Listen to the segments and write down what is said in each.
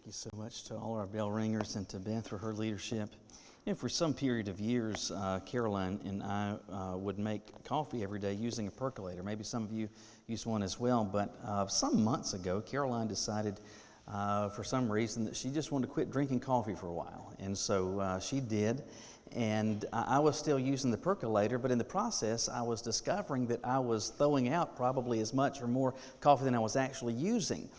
Thank you so much to all our bell ringers and to Beth for her leadership. And for some period of years, Caroline and I would make coffee every day using a percolator. Maybe some of you use one as well, but some months ago, Caroline decided for some reason that she just wanted to quit drinking coffee for a while. And so she did, and I was still using the percolator, but in the process, I was discovering that I was throwing out probably as much or more coffee than I was actually using.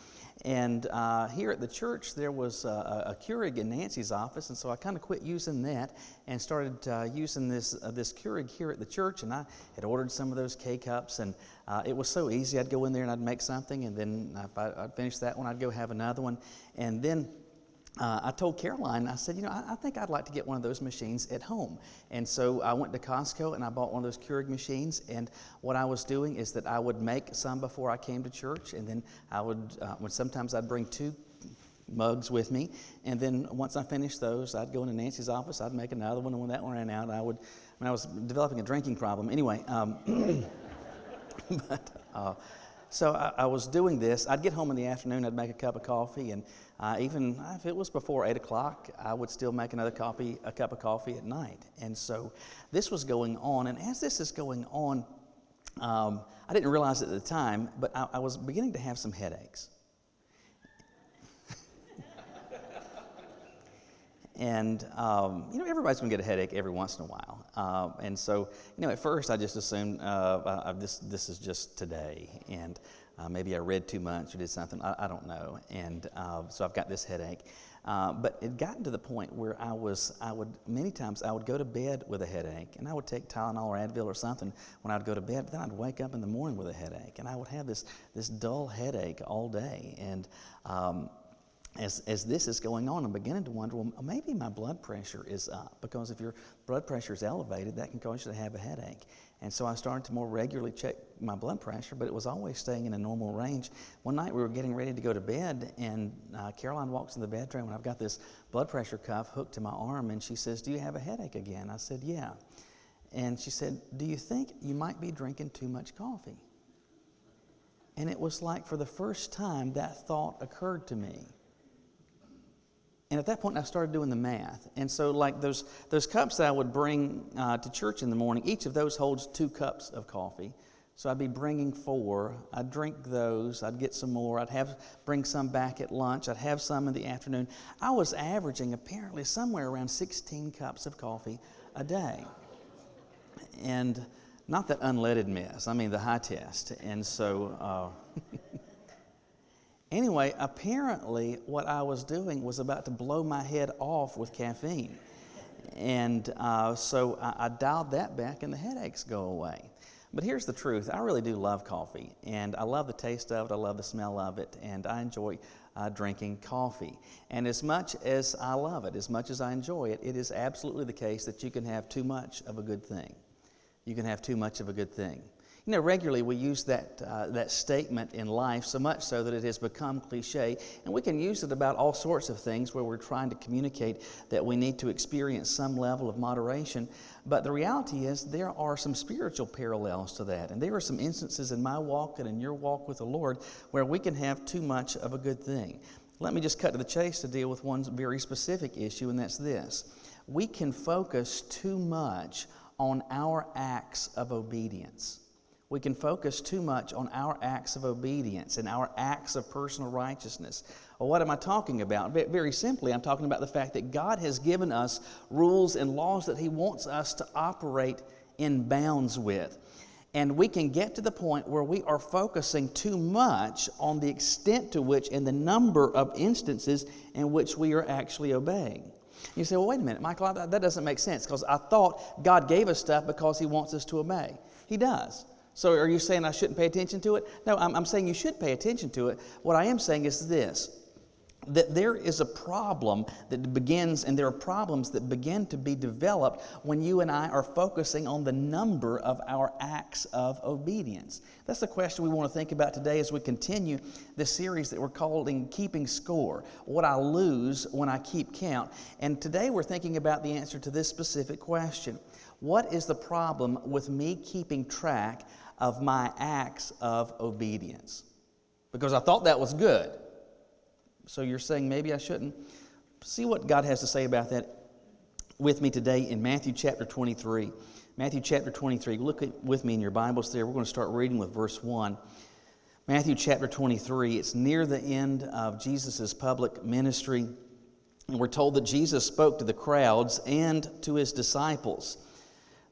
And here at the church, there was a Keurig in Nancy's office, and so I kind of quit using that and started using this Keurig here at the church. And I had ordered some of those K-Cups, and it was so easy. I'd go in there and I'd make something, and then if I'd finish that one, I'd go have another one. And then I told Caroline, I said, I think I'd like to get one of those machines at home. And so I went to Costco and I bought one of those Keurig machines. And what I was doing is that I would make some before I came to church. And then I would, sometimes I'd bring 2 mugs with me. And then once I finished those, I'd go into Nancy's office, I'd make another one. And when that one ran out, I was developing a drinking problem. Anyway, so I was doing this. I'd get home in the afternoon, I'd make a cup of coffee, and even if it was before 8 o'clock, I would still make a cup of coffee at night. And so this was going on, and as this is going on, I didn't realize it at the time, but I was beginning to have some headaches. And, everybody's going to get a headache every once in a while. And so, at first I just assumed this is just today. And maybe I read too much or did something. I don't know. And so I've got this headache. But it gotten to the point where many times I would go to bed with a headache. And I would take Tylenol or Advil or something when I would go to bed. But then I'd wake up in the morning with a headache. And I would have this dull headache all day. And as this is going on, I'm beginning to wonder, well, maybe my blood pressure is up, because if your blood pressure is elevated, that can cause you to have a headache. And so I started to more regularly check my blood pressure, but it was always staying in a normal range. One night we were getting ready to go to bed, and Caroline walks in the bedroom, and I've got this blood pressure cuff hooked to my arm, and she says, "Do you have a headache again?" I said, "Yeah." And she said, "Do you think you might be drinking too much coffee?" And it was like for the first time that thought occurred to me. And at that point, I started doing the math. And so like those cups that I would bring to church in the morning, each of those holds 2 cups of coffee. So I'd be bringing 4. I'd drink those. I'd get some more. Bring some back at lunch. I'd have some in the afternoon. I was averaging apparently somewhere around 16 cups of coffee a day. And not that unleaded mess. I mean the high test. And so... Anyway, apparently what I was doing was about to blow my head off with caffeine. And so I dialed that back and the headaches go away. But here's the truth. I really do love coffee. And I love the taste of it. I love the smell of it. And I enjoy drinking coffee. And as much as I love it, as much as I enjoy it, it is absolutely the case that you can have too much of a good thing. You can have too much of a good thing. Regularly we use that statement in life, so much so that it has become cliche, and we can use it about all sorts of things where we're trying to communicate that we need to experience some level of moderation. But the reality is there are some spiritual parallels to that, and there are some instances in my walk and in your walk with the Lord where we can have too much of a good thing. Let me just cut to the chase to deal with one very specific issue, and that's this. We can focus too much on our acts of obedience. We can focus too much on our acts of obedience and our acts of personal righteousness. Well, what am I talking about? Very simply, I'm talking about the fact that God has given us rules and laws that He wants us to operate in bounds with. And we can get to the point where we are focusing too much on the extent to which and the number of instances in which we are actually obeying. You say, well, wait a minute, Michael, that doesn't make sense, because I thought God gave us stuff because He wants us to obey. He does. So are you saying I shouldn't pay attention to it? No, I'm saying you should pay attention to it. What I am saying is this, that there is a problem that begins, and there are problems that begin to be developed when you and I are focusing on the number of our acts of obedience. That's the question we want to think about today as we continue this series that we're calling Keeping Score, what I lose when I keep count. And today we're thinking about the answer to this specific question. What is the problem with me keeping track of my acts of obedience? Because I thought that was good. So you're saying maybe I shouldn't? See what God has to say about that with me today in Matthew chapter 23. Matthew chapter 23. Look with me in your Bibles there. We're going to start reading with verse 1. Matthew chapter 23. It's near the end of Jesus' public ministry. And we're told that Jesus spoke to the crowds and to his disciples.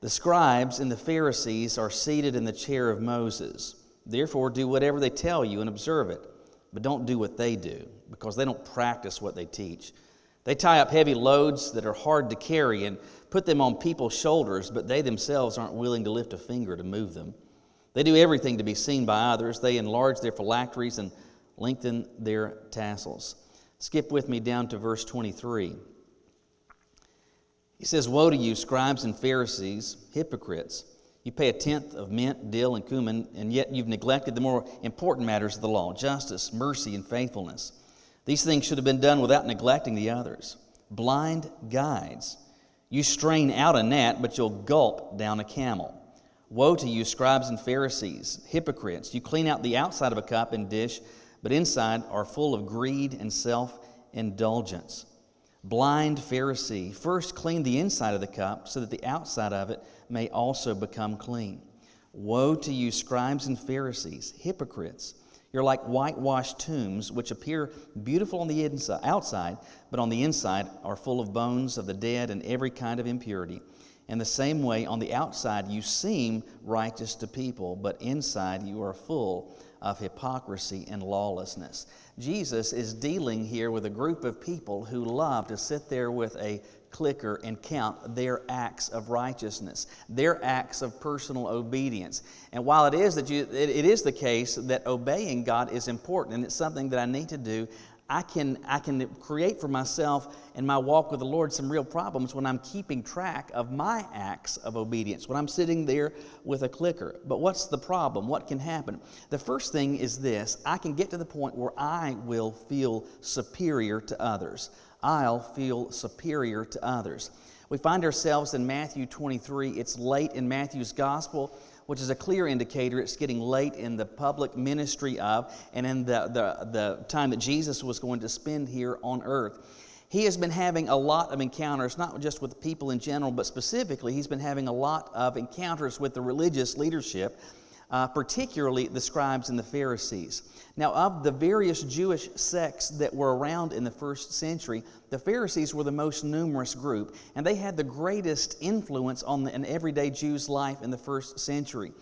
The scribes and the Pharisees are seated in the chair of Moses. Therefore, do whatever they tell you and observe it. But don't do what they do, because they don't practice what they teach. They tie up heavy loads that are hard to carry and put them on people's shoulders, but they themselves aren't willing to lift a finger to move them. They do everything to be seen by others. They enlarge their phylacteries and lengthen their tassels. Skip with me down to verse 23. He says, "Woe to you, scribes and Pharisees, hypocrites! You pay a tenth of mint, dill, and cumin, and yet you've neglected the more important matters of the law, justice, mercy, and faithfulness. These things should have been done without neglecting the others. Blind guides! You strain out a gnat, but you'll gulp down a camel. Woe to you, scribes and Pharisees, hypocrites! You clean out the outside of a cup and dish, but inside are full of greed and self-indulgence. Blind Pharisee, first clean the inside of the cup so that the outside of it may also become clean. Woe to you, scribes and Pharisees, hypocrites! You're like whitewashed tombs, which appear beautiful on the outside, but on the inside are full of bones of the dead and every kind of impurity. In the same way, on the outside you seem righteous to people, but inside you are full of hypocrisy and lawlessness." Jesus is dealing here with a group of people who love to sit there with a clicker and count their acts of righteousness, their acts of personal obedience. And while it is the case that obeying God is important and it's something that I need to do, I can create for myself in my walk with the Lord some real problems when I'm keeping track of my acts of obedience, when I'm sitting there with a clicker. But what's the problem? What can happen? The first thing is this: I can get to the point where I will feel superior to others. I'll feel superior to others. We find ourselves in Matthew 23. It's late in Matthew's gospel, which is a clear indicator it's getting late in the public ministry of and in the time that Jesus was going to spend here on earth. He has been having a lot of encounters, not just with people in general, but specifically he's been having a lot of encounters with the religious leadership, particularly the scribes and the Pharisees. Now, of the various Jewish sects that were around in the first century, the Pharisees were the most numerous group, and they had the greatest influence on an everyday Jew's life in the first century.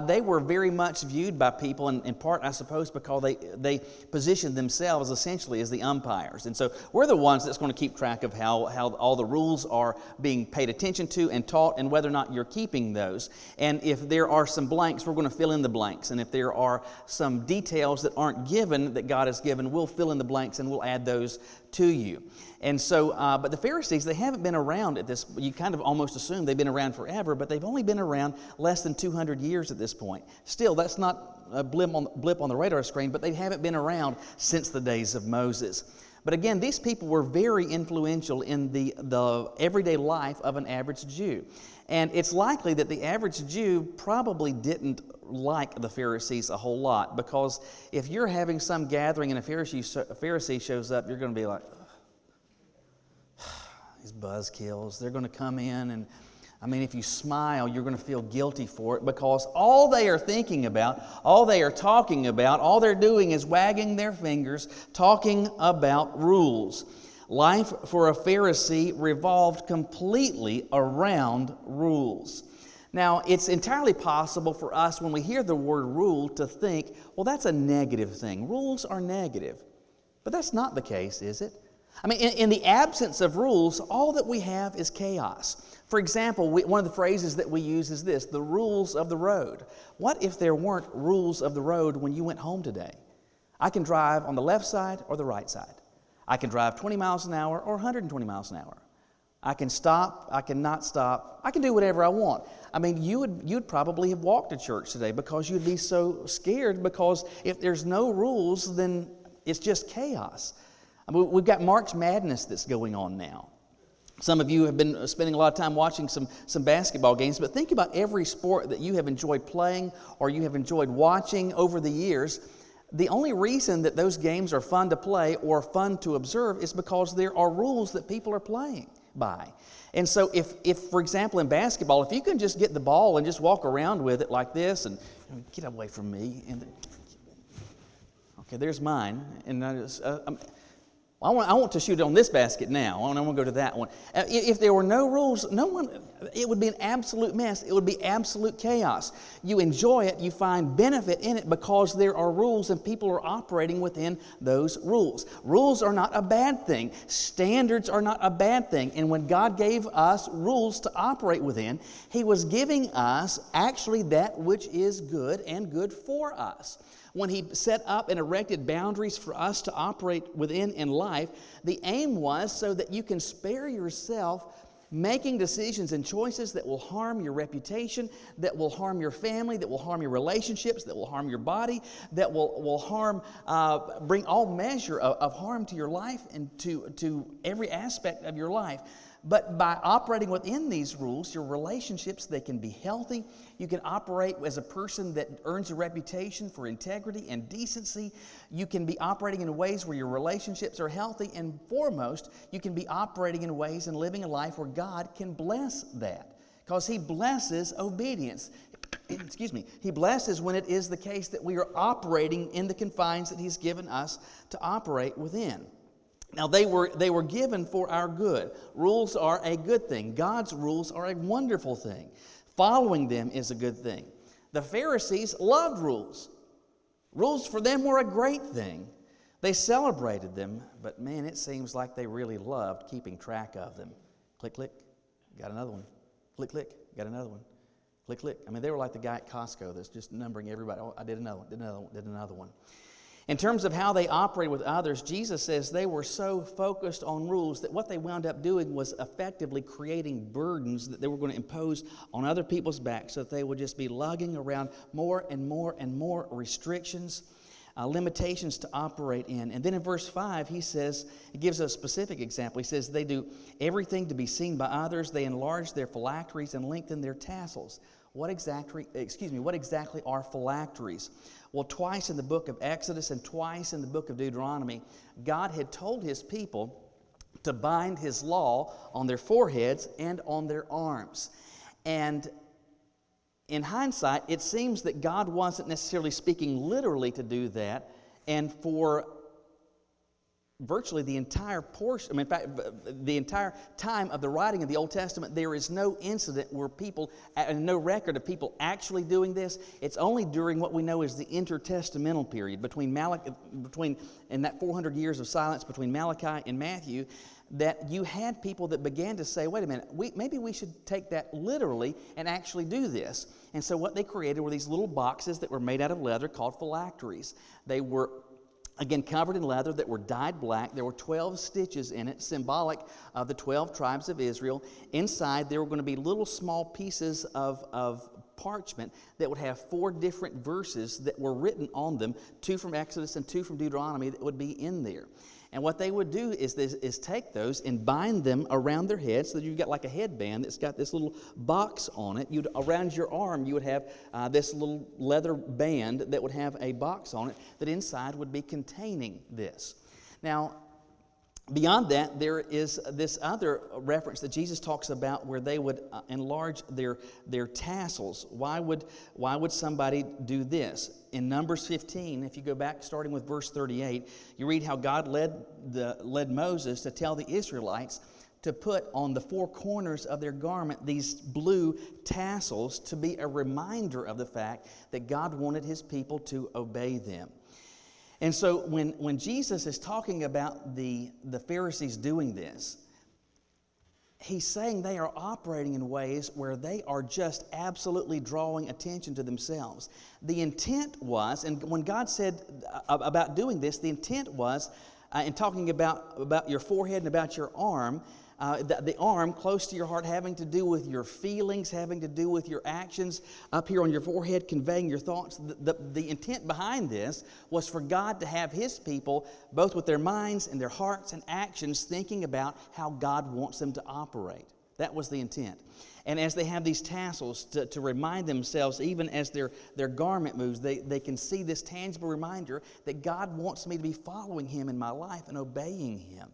They were very much viewed by people, in part, I suppose, because they positioned themselves essentially as the umpires. And so we're the ones that's going to keep track of how all the rules are being paid attention to and taught and whether or not you're keeping those. And if there are some blanks, we're going to fill in the blanks. And if there are some details that aren't given, that God has given, we'll fill in the blanks and we'll add those to you. And so, but the Pharisees, they haven't been around at this, you kind of almost assume they've been around forever, but they've only been around less than 200 years at this point. Still, that's not a blip on the radar screen, but they haven't been around since the days of Moses. But again, these people were very influential in the everyday life of an average Jew. And it's likely that the average Jew probably didn't like the Pharisees a whole lot, because if you're having some gathering and a Pharisee shows up, you're going to be like, these buzzkills, they're going to come in, and I mean, if you smile, you're going to feel guilty for it, because all they are thinking about, all they are talking about, all they're doing is wagging their fingers, talking about rules. Life for a Pharisee revolved completely around rules. Now, it's entirely possible for us, when we hear the word rule, to think, well, that's a negative thing. Rules are negative. But that's not the case, is it? I mean, in the absence of rules, all that we have is chaos. For example, one of the phrases that we use is this: the rules of the road. What if there weren't rules of the road when you went home today? I can drive on the left side or the right side. I can drive 20 miles an hour or 120 miles an hour. I can stop, I can not stop, I can do whatever I want. I mean, you'd probably have walked to church today because you'd be so scared, because if there's no rules, then it's just chaos. I mean, we've got March Madness that's going on now. Some of you have been spending a lot of time watching some basketball games, but think about every sport that you have enjoyed playing or you have enjoyed watching over the years. The only reason that those games are fun to play or fun to observe is because there are rules that people are playing by. And so if for example, in basketball, if you can just get the ball and just walk around with it like this and get away from me, and okay, there's mine, and I want to shoot on this basket now. I want to go to that one. If there were no rules, it would be an absolute mess. It would be absolute chaos. You enjoy it, you find benefit in it because there are rules and people are operating within those rules. Rules are not a bad thing. Standards are not a bad thing. And when God gave us rules to operate within, He was giving us actually that which is good and good for us. When He set up and erected boundaries for us to operate within in life, the aim was so that you can spare yourself making decisions and choices that will harm your reputation, that will harm your family, that will harm your relationships, that will harm your body, that will harm, bring all measure of harm to your life and to every aspect of your life. But by operating within these rules, your relationships, they can be healthy. You can operate as a person that earns a reputation for integrity and decency. You can be operating in ways where your relationships are healthy. And foremost, you can be operating in ways and living a life where God can bless that. Because He blesses obedience. Excuse me. He blesses when it is the case that we are operating in the confines that He's given us to operate within. Now, they were given for our good. Rules are a good thing. God's rules are a wonderful thing. Following them is a good thing. The Pharisees loved rules. Rules for them were a great thing. They celebrated them, but man, it seems like they really loved keeping track of them. Click, click, got another one. Click, click, got another one. Click, click. I mean, they were like the guy at Costco that's just numbering everybody. Oh, I did another one, did another one. In terms of how they operate with others, Jesus says they were so focused on rules that what they wound up doing was effectively creating burdens that they were going to impose on other people's backs, so that they would just be lugging around more and more and more restrictions, limitations to operate in. And then in verse 5, he says, he gives a specific example. He says they do everything to be seen by others. They enlarge their phylacteries and lengthen their tassels. What exactly are phylacteries? Well, twice in the book of Exodus and twice in the book of Deuteronomy, God had told His people to bind His law on their foreheads and on their arms. And in hindsight, it seems that God wasn't necessarily speaking literally to do that, and for virtually the entire portion, in fact, the entire time of the writing of the Old Testament, there is no incident where people, no record of people actually doing this. It's only during what we know is the intertestamental period between in that 400 years of silence between Malachi and Matthew, that you had people that began to say, wait a minute, maybe we should take that literally and actually do this. And so what they created were these little boxes that were made out of leather called phylacteries. They were again, covered in leather that were dyed black. There were 12 stitches in it, symbolic of the 12 tribes of Israel. Inside, there were going to be little small pieces of parchment that would have 4 different verses that were written on them, 2 from Exodus and 2 from Deuteronomy that would be in there. And what they would do is take those and bind them around their heads, so that you've got like a headband that's got this little box on it. Around your arm, you would have this little leather band that would have a box on it that inside would be containing this. Now, beyond that, there is this other reference that Jesus talks about where they would enlarge their tassels. Why would somebody do this? In Numbers 15, if you go back starting with verse 38, you read how God led Moses to tell the Israelites to put on the 4 corners of their garment these blue tassels to be a reminder of the fact that God wanted His people to obey them. And so when Jesus is talking about the Pharisees doing this, He's saying they are operating in ways where they are just absolutely drawing attention to themselves. The intent was, and when God said about doing this, the intent was, in talking about your forehead and about your arm, the arm close to your heart having to do with your feelings, having to do with your actions, up here on your forehead conveying your thoughts. The intent behind this was for God to have His people, both with their minds and their hearts and actions, thinking about how God wants them to operate. That was the intent. And as they have these tassels to remind themselves, even as their garment moves, they can see this tangible reminder that God wants me to be following Him in my life and obeying Him.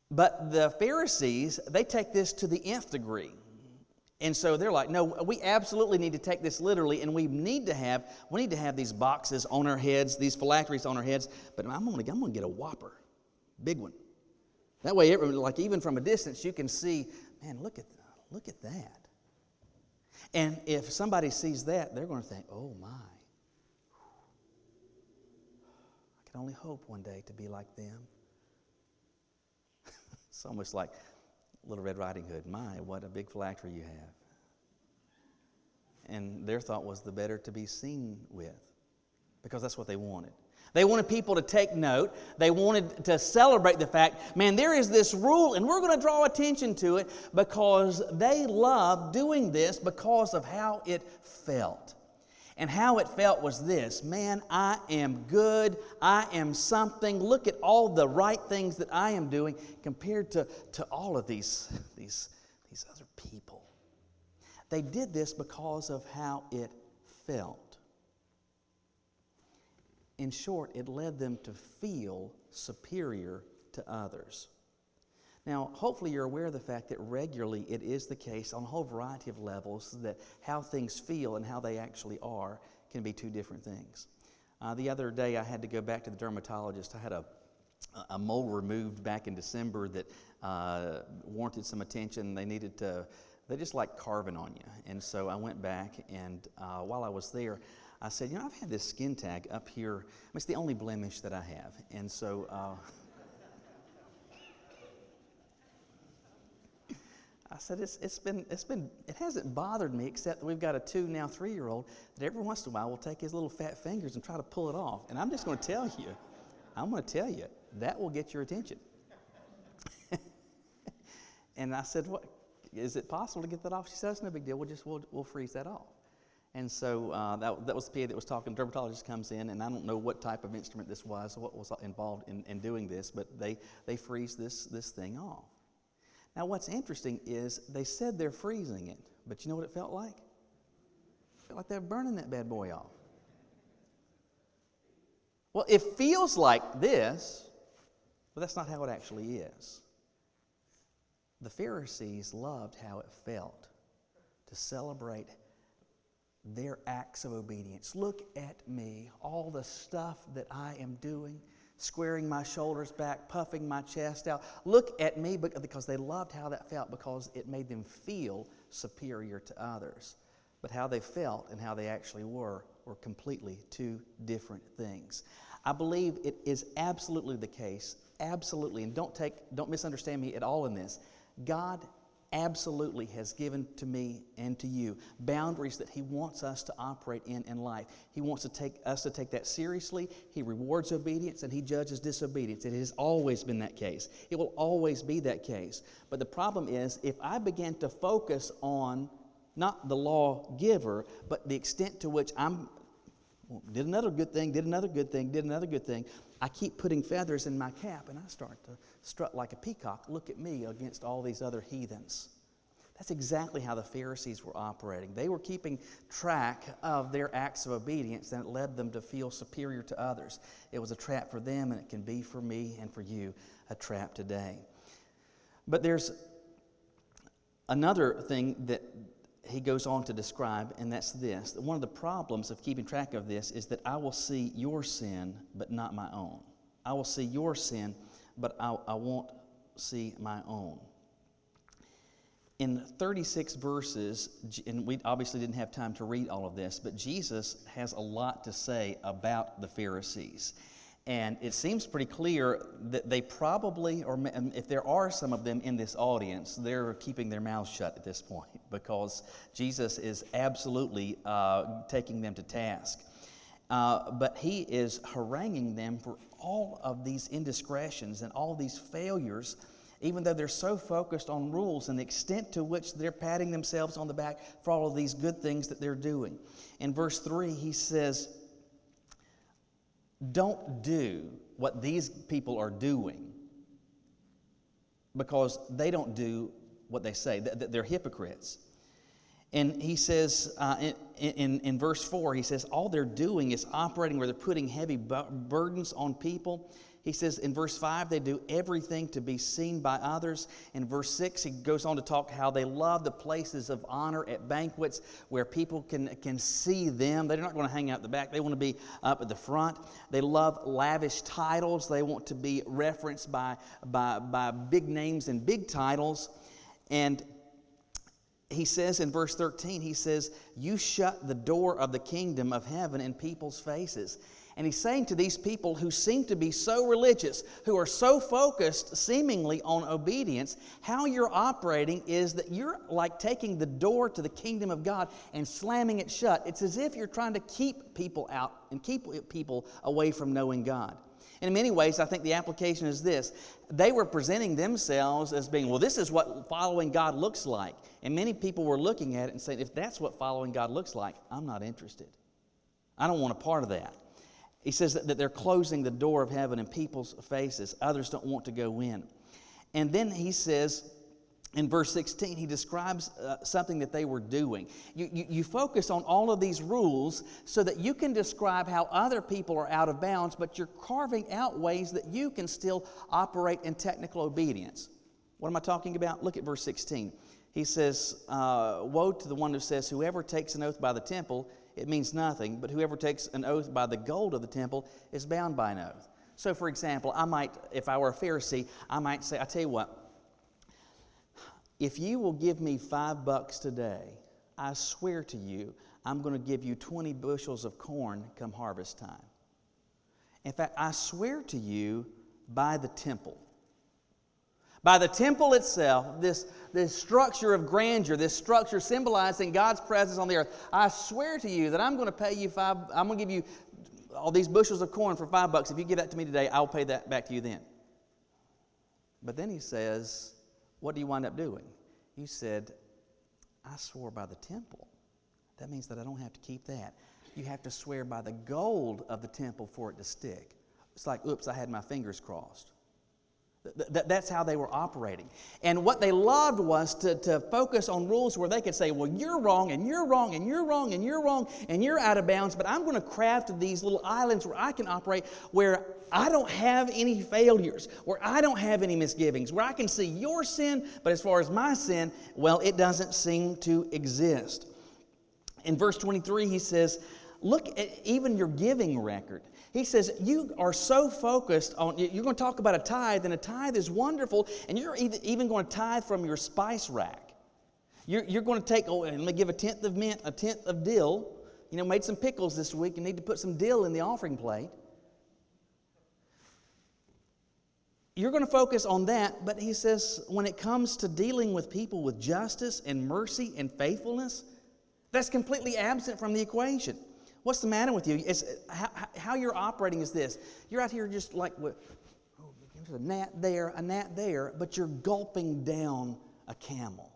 But the Pharisees, they take this to the nth degree. And so they're like, no, we absolutely need to take this literally, and we need to have these boxes on our heads, these phylacteries on our heads, but I'm going to get a whopper, big one. That way, like even from a distance, you can see, man, look at that. And if somebody sees that, they're going to think, oh my, I can only hope one day to be like them. It's almost like Little Red Riding Hood. My, what a big phylactery you have. And their thought was the better to be seen with, because that's what they wanted. They wanted people to take note. They wanted to celebrate the fact, man, there is this rule, and we're going to draw attention to it, because they loved doing this because of how it felt. And how it felt was this: man, I am good, I am something. Look at all the right things that I am doing compared to all of these other people. They did this because of how it felt. In short, it led them to feel superior to others. Now, hopefully you're aware of the fact that regularly it is the case on a whole variety of levels that how things feel and how they actually are can be two different things. The other day I had to go back to the dermatologist. I had a mole removed back in December that warranted some attention. They just like carving on you. And so I went back, and while I was there, I said, I've had this skin tag up here. It's the only blemish that I have. And so I said, it hasn't bothered me, except that we've got a 2, now 3-year-old that every once in a while will take his little fat fingers and try to pull it off. And I'm just going to tell you, that will get your attention. And I said, what, is it possible to get that off? She said, it's no big deal. We'll freeze that off. And so that was the PA that was talking. The dermatologist comes in, and I don't know what type of instrument this was, what was involved in doing this, but they freeze this thing off. Now, what's interesting is they said they're freezing it, but you know what it felt like? It felt like they're burning that bad boy off. Well, it feels like this, but that's not how it actually is. The Pharisees loved how it felt to celebrate their acts of obedience. Look at me, all the stuff that I am doing, squaring my shoulders back, puffing my chest out. Look at me, because they loved how that felt, because it made them feel superior to others. But how they felt and how they actually were completely two different things. I believe it is absolutely the case, absolutely, and don't misunderstand me at all in this. God absolutely has given to me and to you boundaries that He wants us to operate in life. He wants us to take that seriously. He rewards obedience and He judges disobedience. It has always been that case. It will always be that case. But the problem is, if I begin to focus on not the lawgiver, but the extent to which did another good thing, I keep putting feathers in my cap, and I start to strut like a peacock. Look at me against all these other heathens. That's exactly how the Pharisees were operating. They were keeping track of their acts of obedience, and it led them to feel superior to others. It was a trap for them, and it can be for me and for you a trap today. But there's another thing that he goes on to describe, and that's this. That one of the problems of keeping track of this is that I will see your sin, but not my own. I will see your sin, but I won't see my own. In 36 verses, and we obviously didn't have time to read all of this, but Jesus has a lot to say about the Pharisees. And it seems pretty clear that they probably, or if there are some of them in this audience, they're keeping their mouths shut at this point, because Jesus is absolutely taking them to task. But He is haranguing them for all of these indiscretions and all these failures, even though they're so focused on rules and the extent to which they're patting themselves on the back for all of these good things that they're doing. In verse 3, he says, don't do what these people are doing, because they don't do what they say, that they're hypocrites. And he says in verse 4, he says, all they're doing is operating where they're putting heavy burdens on people. He says in verse 5, they do everything to be seen by others. In verse 6, he goes on to talk how they love the places of honor at banquets where people can see them. They're not going to hang out at the back. They want to be up at the front. They love lavish titles. They want to be referenced by big names and big titles. And he says in verse 13, he says, you shut the door of the kingdom of heaven in people's faces. And he's saying to these people who seem to be so religious, who are so focused seemingly on obedience, how you're operating is that you're like taking the door to the kingdom of God and slamming it shut. It's as if you're trying to keep people out and keep people away from knowing God. And in many ways, I think the application is this. They were presenting themselves as being, well, this is what following God looks like. And many people were looking at it and saying, if that's what following God looks like, I'm not interested. I don't want a part of that. He says that they're closing the door of heaven in people's faces. Others don't want to go in. And then he says, in verse 16, he describes something that they were doing. You focus on all of these rules so that you can describe how other people are out of bounds, but you're carving out ways that you can still operate in technical obedience. What am I talking about? Look at verse 16. He says, woe to the one who says, whoever takes an oath by the temple, it means nothing, but whoever takes an oath by the gold of the temple is bound by an oath. So, for example, I might, if I were a Pharisee, I might say, I tell you what, if you will give me $5 today, I swear to you, I'm going to give you 20 bushels of corn come harvest time. In fact, I swear to you by the temple. By the temple itself, this structure of grandeur, this structure symbolizing God's presence on the earth, I swear to you that I'm going to pay you I'm going to give you all these bushels of corn for $5. If you give that to me today, I'll pay that back to you then. But then he says, what do you wind up doing? You said, I swore by the temple. That means that I don't have to keep that. You have to swear by the gold of the temple for it to stick. It's like, oops, I had my fingers crossed. That's how they were operating. And what they loved was to focus on rules where they could say, well, you're wrong, and you're wrong, and you're wrong, and you're wrong, and you're out of bounds, but I'm going to craft these little islands where I can operate, where I don't have any failures, where I don't have any misgivings, where I can see your sin, but as far as my sin, well, it doesn't seem to exist. In verse 23, he says, look at even your giving record. He says, you are so focused on, you're going to talk about a tithe, and a tithe is wonderful, and you're even going to tithe from your spice rack. You're going to take, let me give a tenth of mint, a tenth of dill. You know, made some pickles this week and need to put some dill in the offering plate. You're going to focus on that, but he says, when it comes to dealing with people with justice and mercy and faithfulness, that's completely absent from the equation. What's the matter with you? It's, how you're operating is this. You're out here just like, there's a gnat there, but you're gulping down a camel.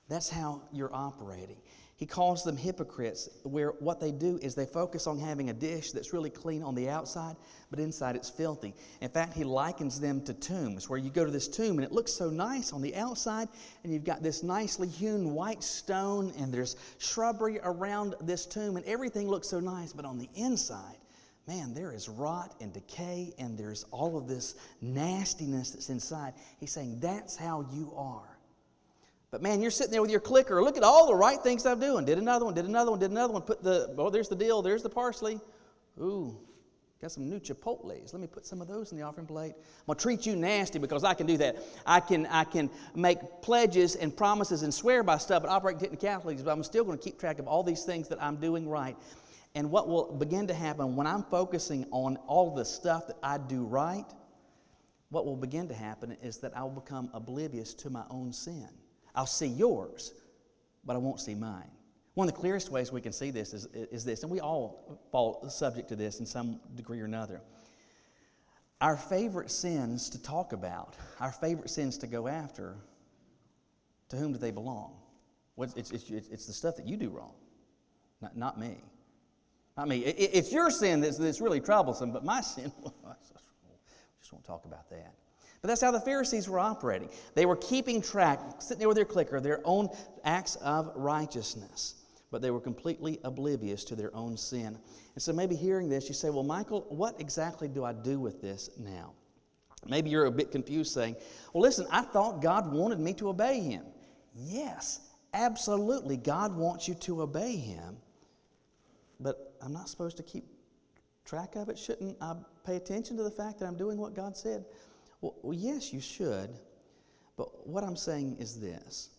That's how you're operating. He calls them hypocrites, where what they do is they focus on having a dish that's really clean on the outside, but inside it's filthy. In fact, he likens them to tombs, where you go to this tomb and it looks so nice on the outside, and you've got this nicely hewn white stone, and there's shrubbery around this tomb, and everything looks so nice, but on the inside, man, there is rot and decay, and there's all of this nastiness that's inside. He's saying that's how you are. But man, you're sitting there with your clicker. Look at all the right things I'm doing. Did another one, did another one, did another one. There's the dill, there's the parsley. Ooh, got some new chipotles. Let me put some of those in the offering plate. I'm going to treat you nasty because I can do that. I can make pledges and promises and swear by stuff, but operate in technicalities, but I'm still going to keep track of all these things that I'm doing right. And what will begin to happen when I'm focusing on all the stuff that I do right, what will begin to happen is that I will become oblivious to my own sin. I'll see yours, but I won't see mine. One of the clearest ways we can see this is this, and we all fall subject to this in some degree or another. Our favorite sins to talk about, our favorite sins to go after, to whom do they belong? It's the stuff that you do wrong, not me. Not me. It's your sin that's really troublesome, but my sin, I just won't talk about that. But that's how the Pharisees were operating. They were keeping track, sitting there with their clicker, their own acts of righteousness. But they were completely oblivious to their own sin. And so maybe hearing this, you say, well, Michael, what exactly do I do with this now? Maybe you're a bit confused saying, well, listen, I thought God wanted me to obey Him. Yes, absolutely, God wants you to obey Him. But I'm not supposed to keep track of it? Shouldn't I pay attention to the fact that I'm doing what God said? Well, yes, you should. But what I'm saying is this.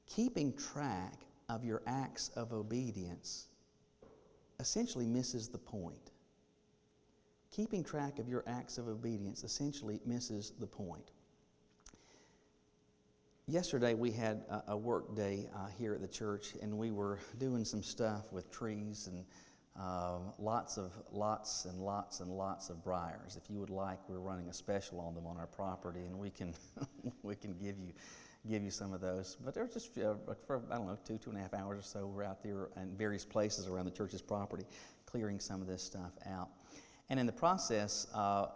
Keeping track of your acts of obedience essentially misses the point. Keeping track of your acts of obedience essentially misses the point. Yesterday we had a work day here at the church, and we were doing some stuff with trees and lots of briars. If you would like, we're running a special on them on our property, and we can we can give you some of those. But they're just for, I don't know, 2.5 hours or so. We're out there in various places around the church's property, clearing some of this stuff out. And in the process,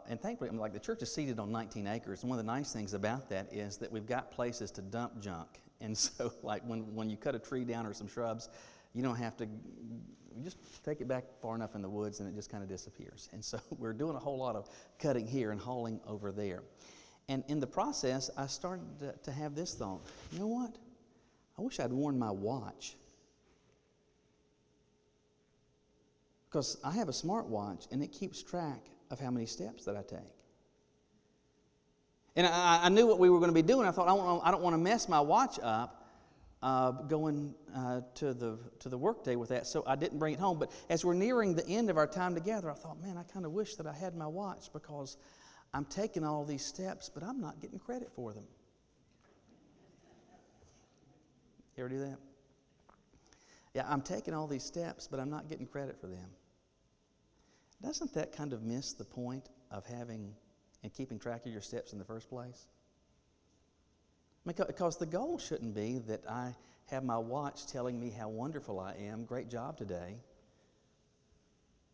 and thankfully, like the church is seated on 19 acres, and one of the nice things about that is that we've got places to dump junk. And so, like when you cut a tree down or some shrubs, you don't have to, you just take it back far enough in the woods and it just kind of disappears. And so we're doing a whole lot of cutting here and hauling over there. And in the process, I started to have this thought, you know what? I wish I'd worn my watch. Because I have a smartwatch and it keeps track of how many steps that I take. And I knew what we were going to be doing. I thought, I don't want to mess my watch up going to the work day with that, so I didn't bring it home. But as we're nearing the end of our time together, I thought, man, I kind of wish that I had my watch, because I'm taking all these steps, but I'm not getting credit for them. You ever do that? Yeah, I'm taking all these steps, but I'm not getting credit for them. Doesn't that kind of miss the point of having and keeping track of your steps in the first place? Because the goal shouldn't be that I have my watch telling me how wonderful I am, great job today.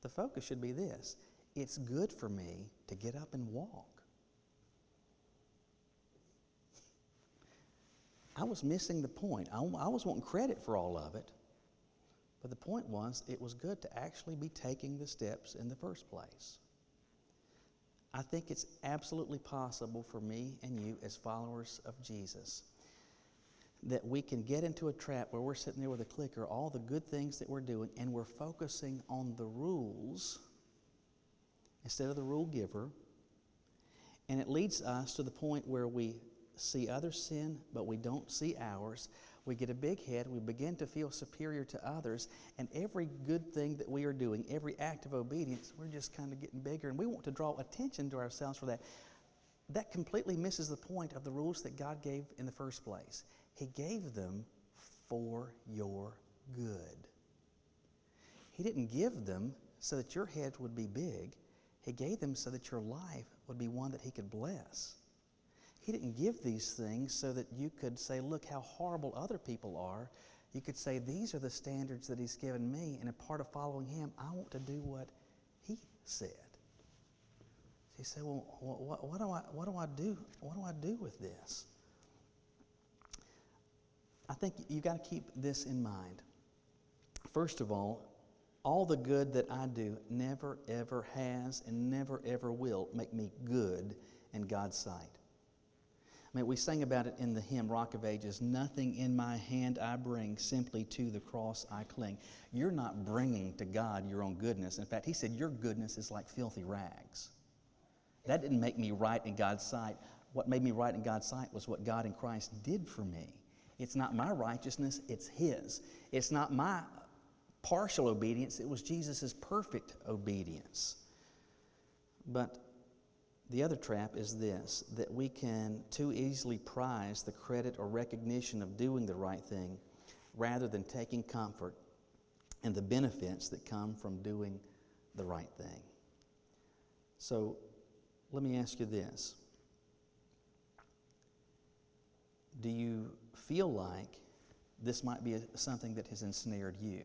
The focus should be this. It's good for me to get up and walk. I was missing the point. I was wanting credit for all of it. But the point was, it was good to actually be taking the steps in the first place. I think it's absolutely possible for me and you as followers of Jesus that we can get into a trap where we're sitting there with a clicker, all the good things that we're doing, and we're focusing on the rules instead of the rule giver. And it leads us to the point where we see others sin, but we don't see ours. We get a big head, we begin to feel superior to others, and every good thing that we are doing, every act of obedience, we're just kind of getting bigger, and we want to draw attention to ourselves for that. That completely misses the point of the rules that God gave in the first place. He gave them for your good. He didn't give them so that your head would be big. He gave them so that your life would be one that He could bless. He didn't give these things so that you could say, look how horrible other people are. You could say, these are the standards that He's given me, and a part of following Him, I want to do what He said. So you say, well, what do I do? What do I do with this? I think you've got to keep this in mind. First of all the good that I do never, ever has and never, ever will make me good in God's sight. I mean, we sang about it in the hymn, Rock of Ages, nothing in my hand I bring, simply to the cross I cling. You're not bringing to God your own goodness. In fact, He said your goodness is like filthy rags. That didn't make me right in God's sight. What made me right in God's sight was what God in Christ did for me. It's not my righteousness, it's His. It's not my partial obedience, it was Jesus' perfect obedience. But the other trap is this, that we can too easily prize the credit or recognition of doing the right thing rather than taking comfort in the benefits that come from doing the right thing. So let me ask you this. Do you feel like this might be something that has ensnared you?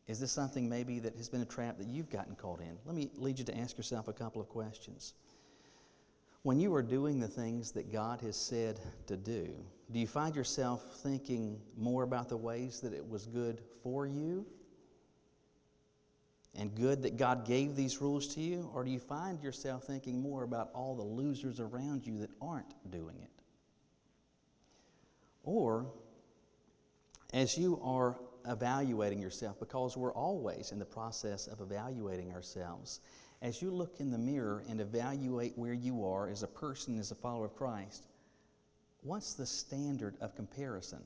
Is this something maybe that has been a trap that you've gotten caught in? Let me lead you to ask yourself a couple of questions. When you are doing the things that God has said to do you find yourself thinking more about the ways that it was good for you and good that God gave these rules to you? Or do you find yourself thinking more about all the losers around you that aren't doing it? Or, as you are evaluating yourself, because we're always in the process of evaluating ourselves, as you look in the mirror and evaluate where you are as a person, as a follower of Christ, what's the standard of comparison?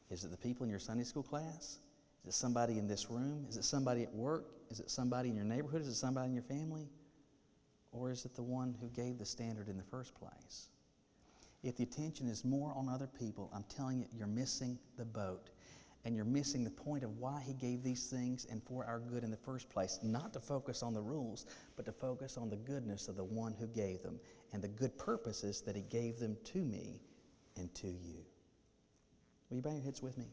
Is it the people in your Sunday school class? Is it somebody in this room? Is it somebody at work? Is it somebody in your neighborhood? Is it somebody in your family? Or is it the one who gave the standard in the first place? If the attention is more on other people, I'm telling you, you're missing the boat. And you're missing the point of why He gave these things and for our good in the first place. Not to focus on the rules, but to focus on the goodness of the one who gave them and the good purposes that He gave them to me and to you. Will you bow your heads with me?